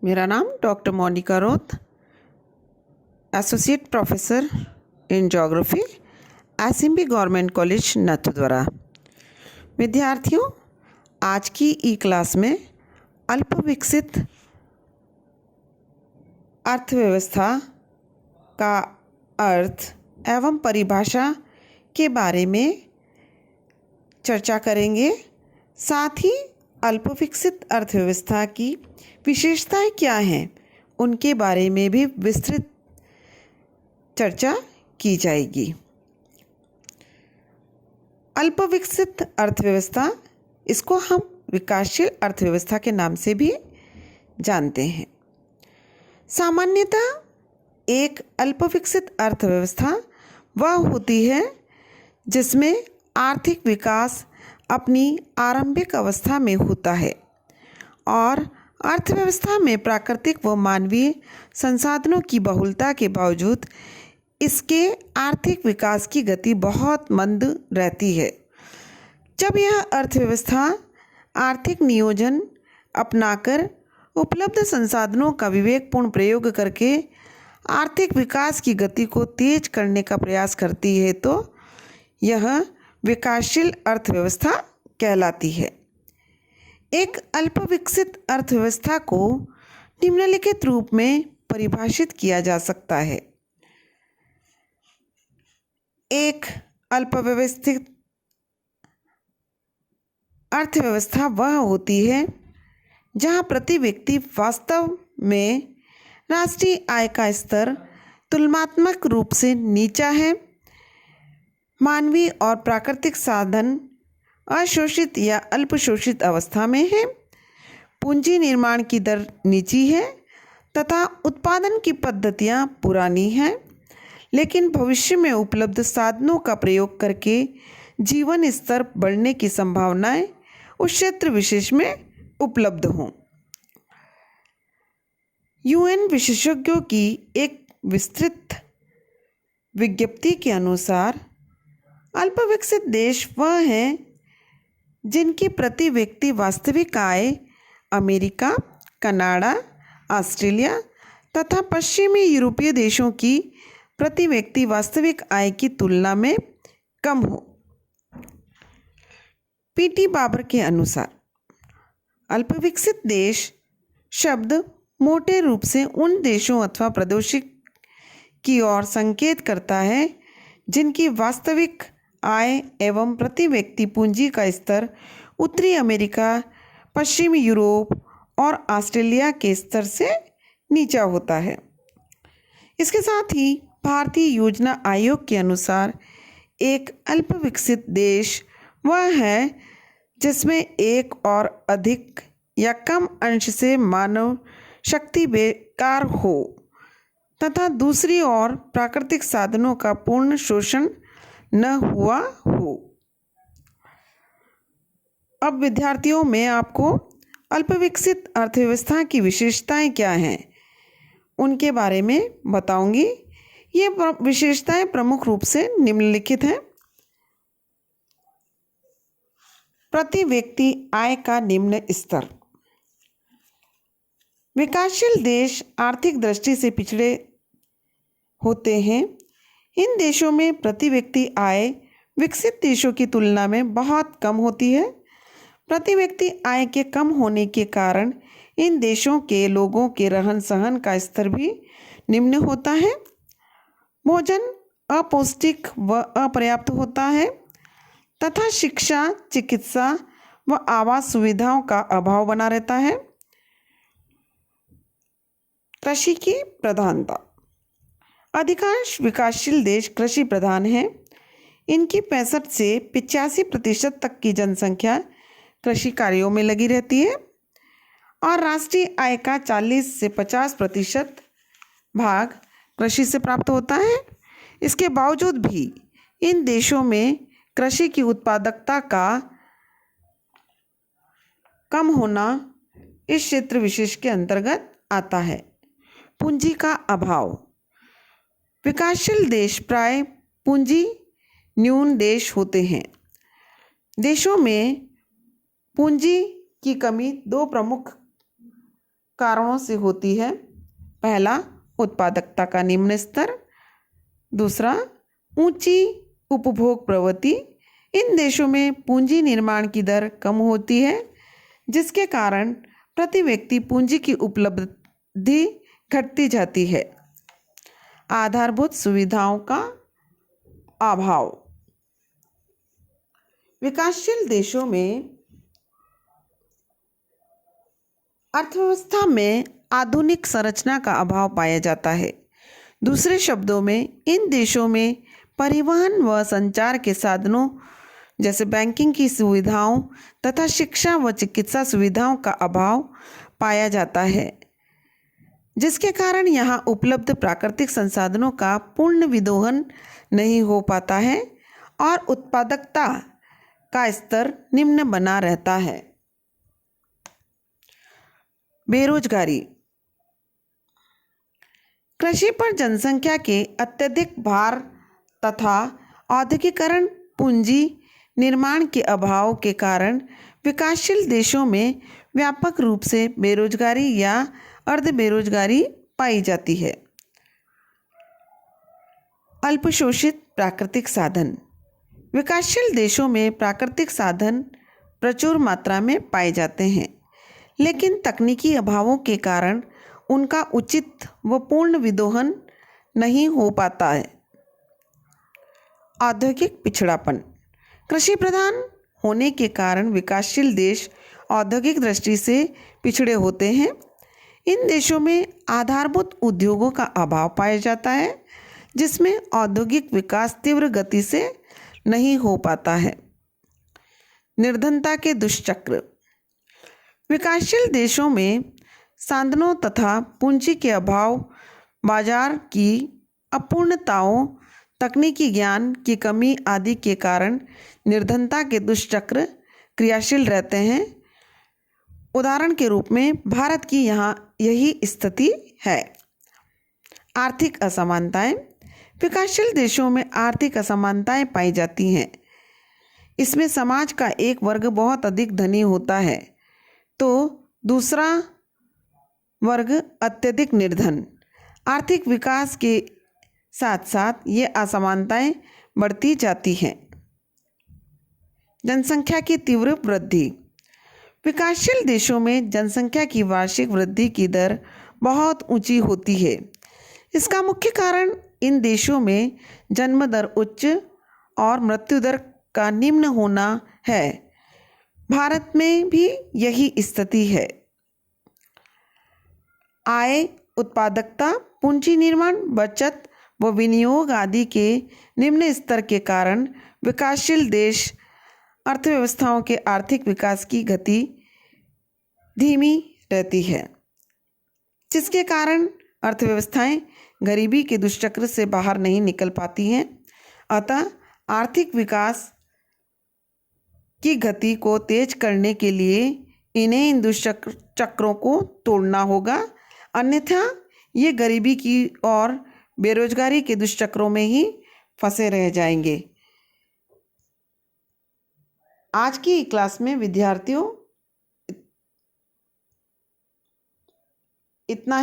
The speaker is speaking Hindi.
मेरा नाम doctor Monika Roth, associate professor in geography, SMB government college Nathdwara. विद्यार्थियों, आज की ई क्लास में अल्पविकसित अर्थव्यवस्था का अर्थ एवं परिभाषा के बारे में चर्चा करेंगे। साथ ही अल्पविकसित अर्थव्यवस्था की विशेषताएं क्या हैं, उनके बारे में भी विस्तृत चर्चा की जाएगी। अल्पविकसित अर्थव्यवस्था, इसको हम विकासशील अर्थव्यवस्था के नाम से भी जानते हैं। सामान्यतः एक अल्पविकसित अर्थव्यवस्था वह होती है जिसमें आर्थिक विकास अपनी आरंभिक अवस्था में होता है और अर्थव्यवस्था में प्राकृतिक व मानवीय संसाधनों की बहुलता के बावजूद इसके आर्थिक विकास की गति बहुत मंद रहती है। जब यह अर्थव्यवस्था आर्थिक नियोजन अपनाकर उपलब्ध संसाधनों का विवेकपूर्ण प्रयोग करके आर्थिक विकास की गति को तेज करने का प्रयास करती है तो यह विकासशील अर्थव्यवस्था कहलाती है। एक अल्पविकसित अर्थव्यवस्था को निम्नलिखित रूप में परिभाषित किया जा सकता है। एक अल्पव्यवस्थित अर्थव्यवस्था वह होती है जहां प्रति व्यक्ति वास्तव में राष्ट्रीय आय का स्तर तुलनात्मक रूप से नीचा है, मानवीय और प्राकृतिक साधन अशोषित या अल्पशोषित अवस्था में है, पूंजी निर्माण की दर नीची है तथा उत्पादन की पद्धतियां पुरानी हैं, लेकिन भविष्य में उपलब्ध साधनों का प्रयोग करके जीवन स्तर बढ़ने की संभावनाएं उस क्षेत्र विशेष में उपलब्ध हों। यूएन विशेषज्ञों की एक विस्तृत विज्ञप्ति के अनुसार अल्पविकसित देश वह हैं जिनकी प्रति व्यक्ति वास्तविक आय अमेरिका, कनाडा, ऑस्ट्रेलिया तथा पश्चिमी यूरोपीय देशों की प्रति व्यक्ति वास्तविक आय की तुलना में कम हो। पीटी बाबर के अनुसार अल्पविकसित देश शब्द मोटे रूप से उन देशों अथवा प्रदेशों की ओर संकेत करता है जिनकी वास्तविक आय एवं प्रति व्यक्ति पूंजी का स्तर उत्तरी अमेरिका, पश्चिमी यूरोप और ऑस्ट्रेलिया के स्तर से नीचा होता है। इसके साथ ही भारतीय योजना आयोग के अनुसार एक अल्पविकसित देश वह है जिसमें एक और अधिक या कम अंश से मानव शक्ति बेकार हो तथा दूसरी ओर प्राकृतिक साधनों का पूर्ण शोषण न हुआ हो। अब विद्यार्थियों, मैं आपको अल्पविकसित अर्थव्यवस्था की विशेषताएं क्या हैं उनके बारे में बताऊंगी। ये विशेषताएं प्रमुख रूप से निम्नलिखित हैं। प्रति व्यक्ति आय का निम्न स्तर। विकासशील देश आर्थिक दृष्टि से पिछड़े होते हैं। इन देशों में प्रति व्यक्ति आय विकसित देशों की तुलना में बहुत कम होती है। प्रति व्यक्ति आय के कम होने के कारण इन देशों के लोगों के रहन सहन का स्तर भी निम्न होता है। भोजन अपौष्टिक व अपर्याप्त होता है तथा शिक्षा, चिकित्सा व आवास सुविधाओं का अभाव बना रहता है। कृषि की प्रधानता। अधिकांश विकासशील देश कृषि प्रधान हैं। इनकी 65 से 85% तक की जनसंख्या कृषि कार्यों में लगी रहती है और राष्ट्रीय आय का 40 से 50% भाग कृषि से प्राप्त होता है। इसके बावजूद भी इन देशों में कृषि की उत्पादकता का कम होना इस क्षेत्र विशेष के अंतर्गत आता है। पूंजी का अभाव। विकासशील देश प्राय पूंजी न्यून देश होते हैं। देशों में पूंजी की कमी दो प्रमुख कारणों से होती है। पहला, उत्पादकता का निम्न स्तर। दूसरा, ऊंची उपभोग प्रवृत्ति। इन देशों में पूंजी निर्माण की दर कम होती है, जिसके कारण प्रति व्यक्ति पूंजी की उपलब्धि घटती जाती है। आधारभूत सुविधाओं का अभाव। विकासशील देशों में अर्थव्यवस्था में आधुनिक संरचना का अभाव पाया जाता है। दूसरे शब्दों में, इन देशों में परिवहन व संचार के साधनों जैसे बैंकिंग की सुविधाओं तथा शिक्षा व चिकित्सा सुविधाओं का अभाव पाया जाता है, जिसके कारण यहाँ उपलब्ध प्राकृतिक संसाधनों का पूर्ण विदोहन नहीं हो पाता है और उत्पादकता का स्तर निम्न बना रहता है। बेरोजगारी। कृषि पर जनसंख्या के अत्यधिक भार तथा औद्योगिकरण, पूंजी निर्माण के अभाव के कारण विकासशील देशों में व्यापक रूप से बेरोजगारी या अर्ध बेरोजगारी पाई जाती है। अल्पशोषित प्राकृतिक साधन। विकासशील देशों में प्राकृतिक साधन प्रचुर मात्रा में पाए जाते हैं, लेकिन तकनीकी अभावों के कारण उनका उचित व पूर्ण विदोहन नहीं हो पाता है। औद्योगिक पिछड़ापन। कृषि प्रधान होने के कारण विकासशील देश औद्योगिक दृष्टि से पिछड़े होते हैं। इन देशों में आधारभूत उद्योगों का अभाव पाया जाता है, जिसमें औद्योगिक विकास तीव्र गति से नहीं हो पाता है। निर्धनता के दुष्चक्र। विकासशील देशों में साधनों तथा पूंजी के अभाव, बाजार की अपूर्णताओं, तकनीकी ज्ञान की कमी आदि के कारण निर्धनता के दुष्चक्र क्रियाशील रहते हैं। उदाहरण के रूप में भारत की यहाँ यही स्थिति है। आर्थिक असमानताएं। विकासशील देशों में आर्थिक असमानताएं पाई जाती हैं। इसमें समाज का एक वर्ग बहुत अधिक धनी होता है तो दूसरा वर्ग अत्यधिक निर्धन। आर्थिक विकास के साथ साथ ये असमानताएं बढ़ती जाती हैं। जनसंख्या की तीव्र वृद्धि। विकासशील देशों में जनसंख्या की वार्षिक वृद्धि की दर बहुत ऊंची होती है। इसका मुख्य कारण इन देशों में जन्म दर उच्च और मृत्यु दर का निम्न होना है। भारत में भी यही स्थिति है। आय, उत्पादकता, पूंजी निर्माण, बचत व विनियोग आदि के निम्न स्तर के कारण विकासशील देश अर्थव्यवस्थाओं के आर्थिक विकास की गति धीमी रहती है, जिसके कारण अर्थव्यवस्थाएं गरीबी के दुष्चक्र से बाहर नहीं निकल पाती हैं। अतः आर्थिक विकास की गति को तेज करने के लिए इन्हें इन दुष्चक्रों को तोड़ना होगा, अन्यथा ये गरीबी की और बेरोजगारी के दुष्चक्रों में ही फंसे रह जाएंगे। आज की क्लास में विद्यार्थियों इतना